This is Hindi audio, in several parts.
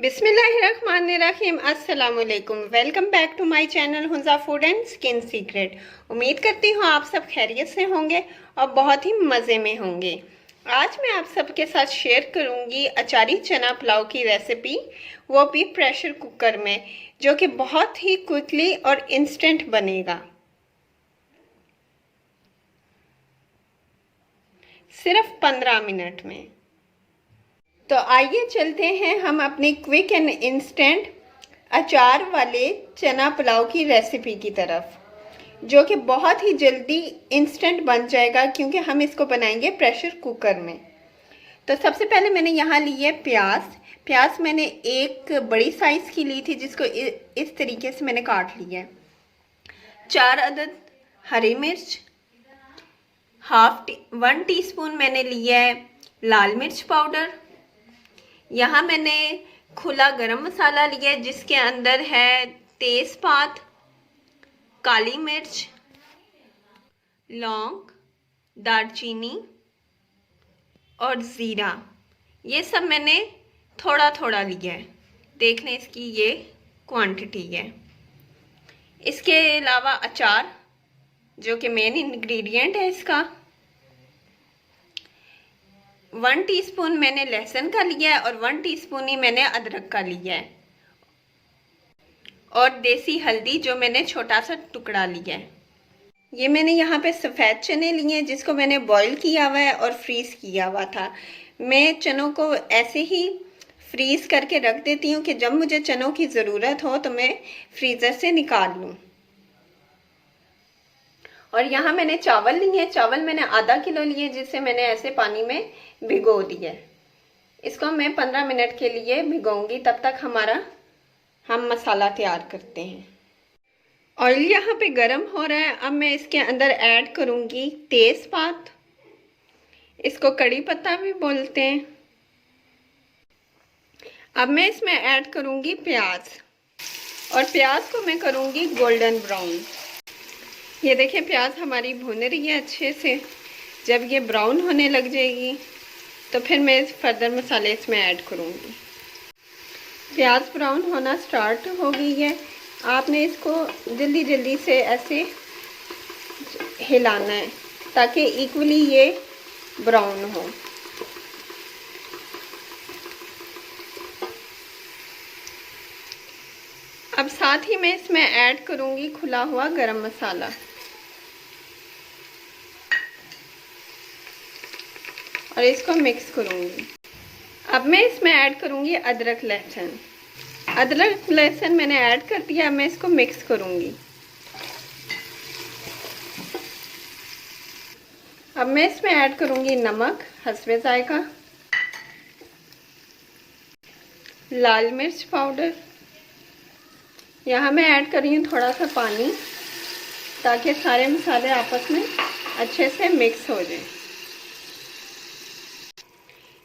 बिस्मिल्लाहिर्रहमानिर्रहीम। अस्सलाम वालेकुम। Welcome back to my channel Hunza food and skin secret. उम्मीद करती हूँ आप सब खैरियत से होंगे और बहुत ही मज़े में होंगे। आज मैं आप सबके साथ शेयर करूँगी अचारी चना पुलाव की रेसिपी, वो भी प्रेशर कुकर में, जो कि बहुत ही क्विकली और इंस्टेंट बनेगा। सिर्फ 15 मिनट में। तो आइए चलते हैं हम अपनी क्विक एंड इंस्टेंट अचार वाले चना पुलाव की रेसिपी की तरफ, जो कि बहुत ही जल्दी इंस्टेंट बन जाएगा क्योंकि हम इसको बनाएंगे प्रेशर कुकर में। तो सबसे पहले मैंने यहाँ ली है प्याज मैंने एक बड़ी साइज़ की ली थी, जिसको इस तरीके से मैंने काट लिया है। 4 अदद हरी मिर्च, 1 टीस्पून मैंने लिया है लाल मिर्च पाउडर। यहाँ मैंने खुला गरम मसाला लिया है, जिसके अंदर है तेज़पात, काली मिर्च, लौंग, दालचीनी और ज़ीरा। ये सब मैंने थोड़ा थोड़ा लिया है। देख लें, इसकी ये क्वांटिटी है। इसके अलावा अचार, जो कि मेन इंग्रेडिएंट है इसका, 1 टीस्पून मैंने लहसुन का लिया है और 1 टीस्पून ही मैंने अदरक का लिया है, और देसी हल्दी जो मैंने छोटा सा टुकड़ा लिया है। ये मैंने यहाँ पे सफ़ेद चने लिए हैं, जिसको मैंने बॉईल किया हुआ है और फ्रीज़ किया हुआ था। मैं चनों को ऐसे ही फ्रीज़ करके रख देती हूँ कि जब मुझे चनों की ज़रूरत हो तो मैं फ्रीज़र से निकाल लूँ। और यहाँ मैंने चावल लिए हैं। चावल मैंने आधा किलो लिए, जिसे मैंने ऐसे पानी में भिगो दिया है। इसको मैं 15 मिनट के लिए भिगोऊंगी। तब तक हम मसाला तैयार करते हैं। ऑयल यहाँ पे गरम हो रहा है। अब मैं इसके अंदर ऐड करूँगी तेज़पात, इसको कड़ी पत्ता भी बोलते हैं। अब मैं इसमें ऐड करूँगी प्याज, और प्याज को मैं करूँगी गोल्डन ब्राउन। ये देखिए, प्याज हमारी भून रही है अच्छे से। जब ये ब्राउन होने लग जाएगी तो फिर मैं फर्दर मसाले इसमें ऐड करूँगी। प्याज ब्राउन होना स्टार्ट हो गई है। आपने इसको जल्दी जल्दी से ऐसे हिलाना है ताकि इक्वली ये ब्राउन हो। अब साथ ही मैं इसमें ऐड करूँगी खुला हुआ गरम मसाला, और इसको मिक्स करूँगी। अब मैं इसमें ऐड करूँगी अदरक लहसुन मैंने ऐड कर दिया। मैं इसको मिक्स करूँगी। अब मैं इसमें ऐड करूँगी नमक हस्बे जायका, लाल मिर्च पाउडर। यहाँ मैं ऐड कर रही हूँ थोड़ा सा पानी, ताकि सारे मसाले आपस में अच्छे से मिक्स हो जाए।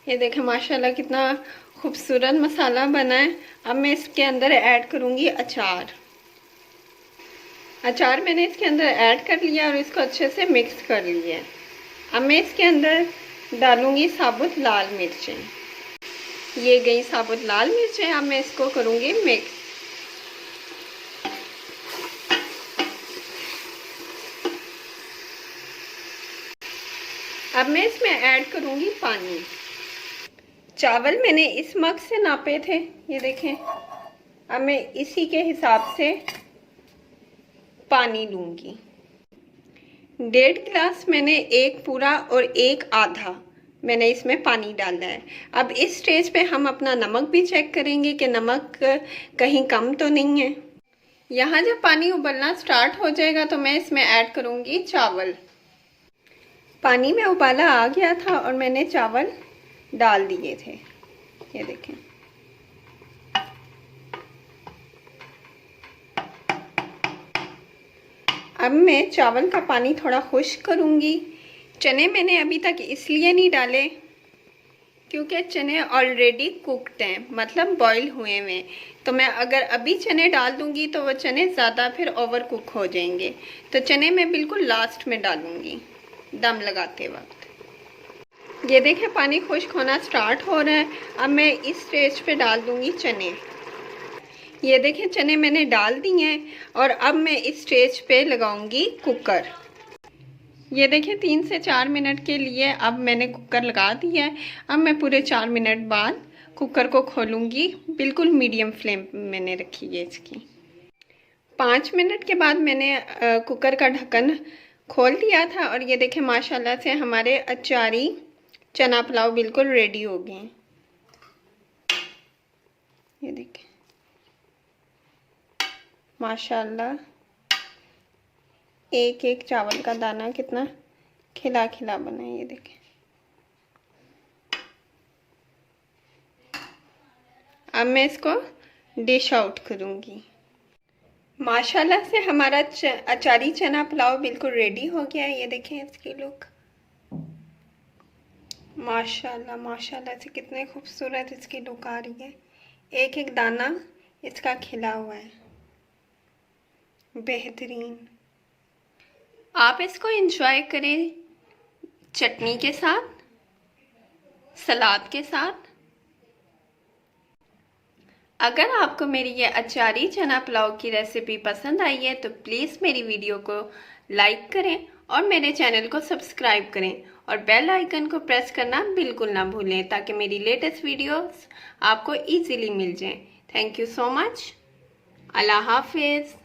ये देखें, माशाल्लाह कितना खूबसूरत मसाला बना है। अब मैं इसके अंदर ऐड करूँगी अचार मैंने इसके अंदर ऐड कर लिया और इसको अच्छे से मिक्स कर लिया है। अब मैं इसके अंदर डालूँगी साबुत लाल मिर्चें। ये गई साबुत लाल मिर्चें। अब मैं इसको करूँगी मिक्स। अब मैं इसमें ऐड करूँगी पानी। चावल मैंने इस मग से नापे थे, ये देखें। अब मैं इसी के हिसाब से पानी लूँगी। 1.5 गिलास मैंने एक पूरा और एक आधा मैंने इसमें पानी डाला है। अब इस स्टेज पे हम अपना नमक भी चेक करेंगे कि नमक कहीं कम तो नहीं है। यहाँ जब पानी उबलना स्टार्ट हो जाएगा तो मैं इसमें ऐड करूँगी चावल। पानी में उबाला आ गया था और मैंने चावल डाल दिए थे, ये देखें। अब मैं चावल का पानी थोड़ा खुश्क करूँगी। चने मैंने अभी तक इसलिए नहीं डाले क्योंकि चने ऑलरेडी कुकड हैं, मतलब बॉईल हुए हुए। तो मैं अगर अभी चने डाल दूँगी तो वो चने ज़्यादा फिर ओवर कुक हो जाएंगे। तो चने मैं बिल्कुल लास्ट में डालूँगी दम लगाते वक्त। ये देखें पानी खुश्क होना स्टार्ट हो रहा है। अब मैं इस स्टेज पे डाल दूंगी चने। ये देखें चने मैंने डाल दिए हैं और अब मैं इस स्टेज पे लगाऊंगी कुकर। ये देखें 3 से 4 मिनट के लिए अब मैंने कुकर लगा दिया है। अब मैं पूरे 4 मिनट बाद कुकर को खोलूंगी। बिल्कुल मीडियम फ्लेम मैंने रखी है इसकी। 5 मिनट के बाद मैंने कुकर का ढक्कन खोल दिया था और ये देखें माशाल्लाह से हमारे अचारी चना पुलाव बिल्कुल रेडी हो गए। ये देखें माशाल्लाह एक एक चावल का दाना कितना खिला खिला बना है। ये देखें अब मैं इसको डिश आउट करूंगी। माशाल्लाह से हमारा अचारी चना पुलाव बिल्कुल रेडी हो गया है। ये देखें इसकी लुक माशाल्लाह माशाल्लाह से कितने खूबसूरत इसकी लुक आ रही है। एक एक दाना इसका खिला हुआ है, बेहतरीन। आप इसको एंजॉय करें चटनी के साथ, सलाद के साथ। अगर आपको मेरी ये अचारी चना पुलाव की रेसिपी पसंद आई है तो प्लीज़ मेरी वीडियो को लाइक करें और मेरे चैनल को सब्सक्राइब करें और बेल आइकन को प्रेस करना बिल्कुल ना भूलें ताकि मेरी लेटेस्ट वीडियोस आपको इजीली मिल जाएं। Thank you so much. अल्लाह हाफिज़।